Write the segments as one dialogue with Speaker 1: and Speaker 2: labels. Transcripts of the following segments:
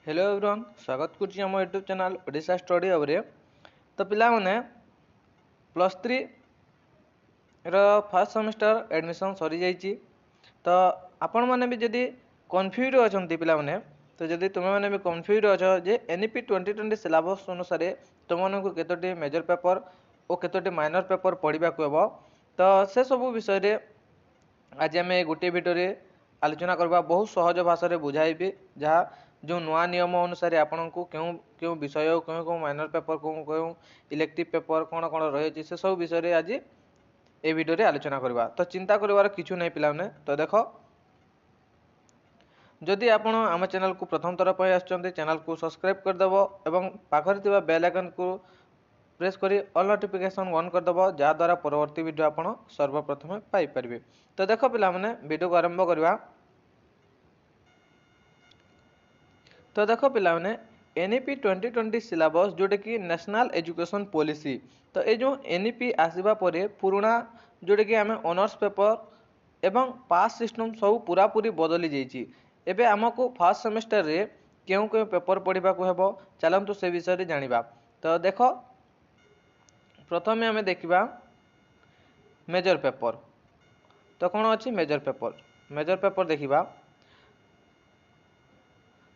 Speaker 1: Hello everyone स्वागत करुच्ची आम YouTube channel Odisha study hub रे। तो पिला माने plus 3 row first semester admission सरी जाइए। तो आपण मैंने भी जदि कन्फ्यूज अच्छा पिला माने तो जदि तुम मैंने भी कन्फ्यूज अच्छ जे एनईपी 2020 सिलेबस अनुसार तुमको केतोटी मेजर पेपर और केतोटी माइनर पेपर पढ़ा को तो से सब विषय आज आम गोटे भिडियो आलोचना करवा बहुत सहज भाषा में बुझाइबी जहाँ जो नुआ नियम अनुसार आपन को क्यों क्यों विषय क्यों क्यों माइनर पेपर क्यों क्यों इलेक्टिव पेपर कौन कौन रही से सब विषय आज ये भिडियो आलोचना करवा। तो चिंता करिवार किछु नहीं पिलाने। तो देख जदि आपण आम चैनल को प्रथम थर पर आसुँच चैनल को सब्सक्राइब करदेव और पाखरे बेल आइकन को प्रेस करी ऑल नोटिफिकेशन ऑन करदेव जहाँद्वारा परवर्ती वीडियो आपण सर्वप्रथम पाइपर। तो देख पिला माने वीडियो को आरंभ करवा। तो देख पिला माने एनईपी 2020 सिलेबस जोटा कि नेशनल एजुकेशन पॉलिसी। तो ये जो एनईपी आसवा पर पुराना जोटा कि आम ऑनर्स पेपर एवं पास सिस्टम सब पूरा पूरी बदली जाइए। एबे आमको फर्स्ट सेमेस्टर रे क्यों क्यों पेपर पढ़ा को हेबो चलंतु से विषय जानिबा। तो देख प्रथम आम देखा मेजर पेपर। तो कौन अच्छी मेजर पेपर देखा।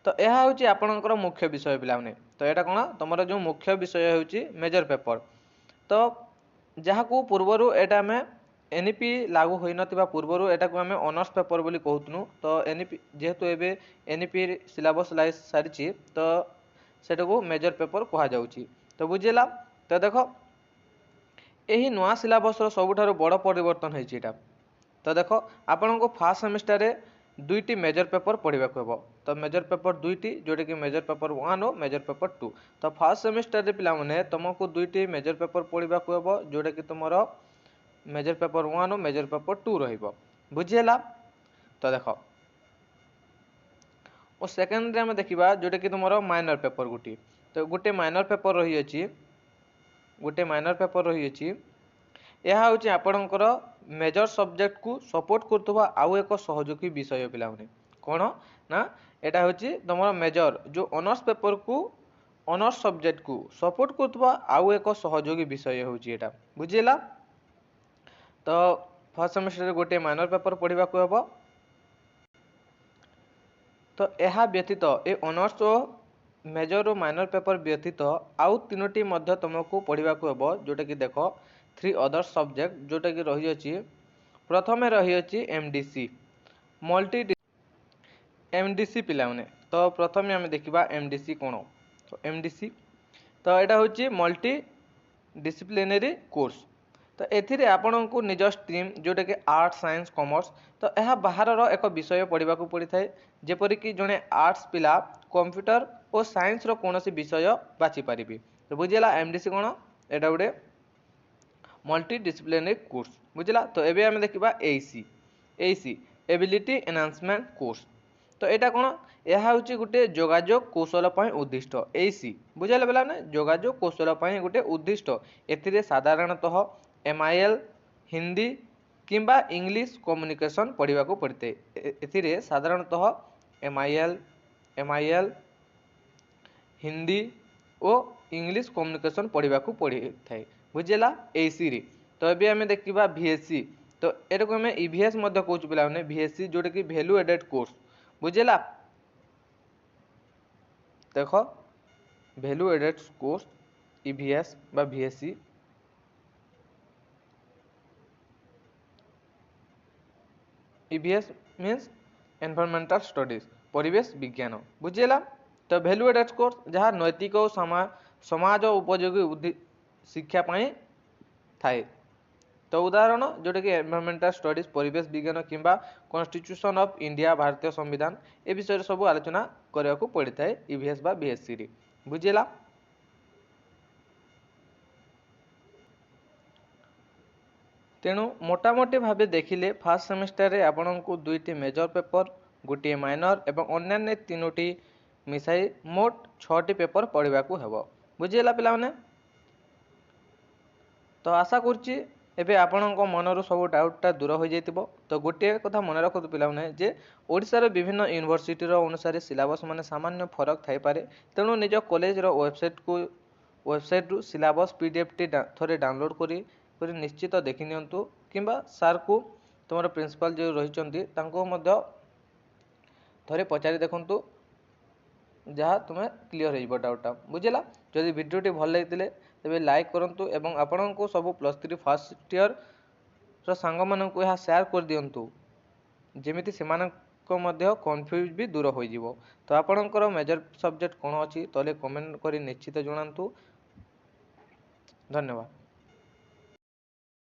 Speaker 1: तो यह हूँ आपणकर मुख्य विषय पिलाने। तो यहाँ कौन तुम जो मुख्य विषय हूँ मेजर पेपर। तो जहाँ को पूर्वर एटा आम एनईपी लागू हो ना पूर्वर एटा को आम ऑनर्स पेपर बोली कहूँ। तो एनईपी जेहेतु एबे एनईपी सिलेबस लाई सारी तो सेटा को मेजर पेपर कहुच्छी। तो बुझेगा। तो देख यही नुआ सिलेबस सबुठार बड़ परिवर्तन होता। तो देख आपण को फास्ट सेमेस्टर दुईटी मेजर पेपर पढ़ा को। तो मेजर पेपर दुईटी जोटा कि मेजर पेपर 1 और मेजर पेपर 2। तो फास्ट सेमेस्टर पिला माने तुमको दुईटी मेजर पेपर पढ़ा को जोटा कि तुम मेजर पेपर 1 और मेजर पेपर 2 रहिबो। बुझीला। तो देख और सेकेंड आम देखा जोटा कि तुम माइनर पेपर गोटे। तो गोटे माइनर पेपर रही यह हूँ आपणकर मेजर सब्जेक्ट को सपोर्ट करथुवा आउ एक सहयोगी विषय पिला कौन ना यहाँ हूँ तुम मेजर जो ऑनर्स पेपर को ऑनर्स सब्जेक्ट को सपोर्ट करथुवा आउ एक सहयोगी विषय हूँ यहाँ। बुझीला। तो फर्स्ट सेमेस्टर गोटे माइनर पेपर पढ़ा को हेबो। तो यह व्यतीत ए ऑनर्स और मेजर और माइनर पेपर व्यतीत आउ तीनोटी मध्य तुमको पढ़ा को हेबो जोटा कि देख 3 अदर सब्जेक्ट जोटा कि रही। प्रथम रही एमडीसी मल्टी एमडीसी पिला माने। तो प्रथम आम देखा एमडीसी कौन। तो एमडीसी तो यहाँ हूँ मल्टी डिसिप्लिनरी कोर्स। तो एथिरे आपण को निज स्ट्रीम जोटा कि आर्ट्स साइंस कॉमर्स तो यह बाहर एक विषय पढ़ा पड़ी था जेपरिक जड़े आर्ट्स पिला कंप्यूटर और साइंस कौन विषय बाची पारि। तो बुझेगा एमडीसी कौन यहाँ गोटे मल्टी डिसिप्लिनरी कोर्स। बुझला। तो एबे आम देखा एसी एबिलिटी एनहांसमेंट कोर्स। तो यहाँ कौन यह हूँ गोटे जोगाजोग कौशल उद्दिष्ट एसी। बुझाइल बेला ना जोगाजोग कौशल गोटे उद्दिष्ट एथिरे साधारणतः एमआईएल हिंदी किंबा इंग्लिश कम्युनिकेशन पढ़ा को पड़ते। एथिरे साधारणतः एमआईएल हिंदी और इंग्लिश कम्युनिकेशन पढ़ा को पड़ी थाए। बुझेगा एसी रे। तो ये आम देखा भीएससी। तो ये को आम ईवीएस कहूँ पिला भीएससी जोटा कि वैल्यू एडेड कोर्स। बुझेगा। देख वैल्यू एडेड कोर्स ईवीएस बा भीएससी ईवीएस मीन्स एनवायरमेंटल स्टडीज परिवेश विज्ञान। बुझेगा। तो वैल्यू एडेड कोर्स जहाँ नैतिक और समाज उपयोगी शिक्षा थाए। तो उदाहरण जोटा कि एनवायरमेंटल स्टडीज परिवेश विज्ञान किंबा कॉन्स्टिट्यूशन ऑफ इंडिया भारतीय संविधान ए विषय सब आलोचना करने को पड़ी थाए ईवीएस बा बीएससी रे। बुझेगा। तेणु मोटामोटी भाव देखिले फास्ट सेमेस्टर आपण को दुईटी मेजर पेपर गोटे माइनर एवं अन्य तीनोटी मिसाई मोट 6टी पेपर पढ़ा को हेबो। बुझेगा पिला माने। तो आशा करुच्ची ଏବେ ଆପଣଙ୍କ ମନରୁ ସବୁ ଡାଉଟଟା ଦୂର ହୋଇଯାଇଥିବ। ତ ଗୋଟିଏ କଥା ମନେ ରଖନ୍ତୁ ପିଲାମାନେ ଯେ ଓଡ଼ିଶାର ବିଭିନ୍ନ ୟୁନିଭର୍ସିଟିର ଅନୁସାରେ ସିଲାବସ୍ ମାନେ ସାମାନ୍ୟ ଫରକ ଥାଇପାରେ। ତେଣୁ ନିଜ କଲେଜର ୱେବସାଇଟ୍ରୁ ସିଲାବସ୍ PDFଟି ଥରେ ଡାଉନଲୋଡ଼ କରି ନିଶ୍ଚିତ ଦେଖିନିଅନ୍ତୁ, କିମ୍ବା ସାର୍କୁ ତୁମର ପ୍ରିନ୍ସିପାଲ୍ ଯେଉଁ ରହିଛନ୍ତି ତାଙ୍କୁ ମଧ୍ୟ ଥରେ ପଚାରି ଦେଖନ୍ତୁ, ଯାହା ତୁମେ କ୍ଲିଅର ହେଇଯିବ ଡାଉଟଟା। ବୁଝିଲା? ଯଦି ଭିଡ଼ିଓଟି ଭଲ ଲାଗିଥିଲେ ତେବେ ଲାଇକ୍ କରନ୍ତୁ ଏବଂ ଆପଣଙ୍କୁ ସବୁ +3 ଫାର୍ଷ୍ଟ ଇୟର୍ର ସାଙ୍ଗମାନଙ୍କୁ ଏହା ସେୟାର କରିଦିଅନ୍ତୁ, ଯେମିତି ସେମାନଙ୍କ ମଧ୍ୟ କନଫ୍ୟୁଜ୍ ବି ଦୂର ହୋଇଯିବ। ତ ଆପଣଙ୍କର ମେଜର ସବଜେକ୍ଟ କ'ଣ ଅଛି ତଳେ କମେଣ୍ଟ କରି ନିଶ୍ଚିତ ଜଣାନ୍ତୁ। ଧନ୍ୟବାଦ।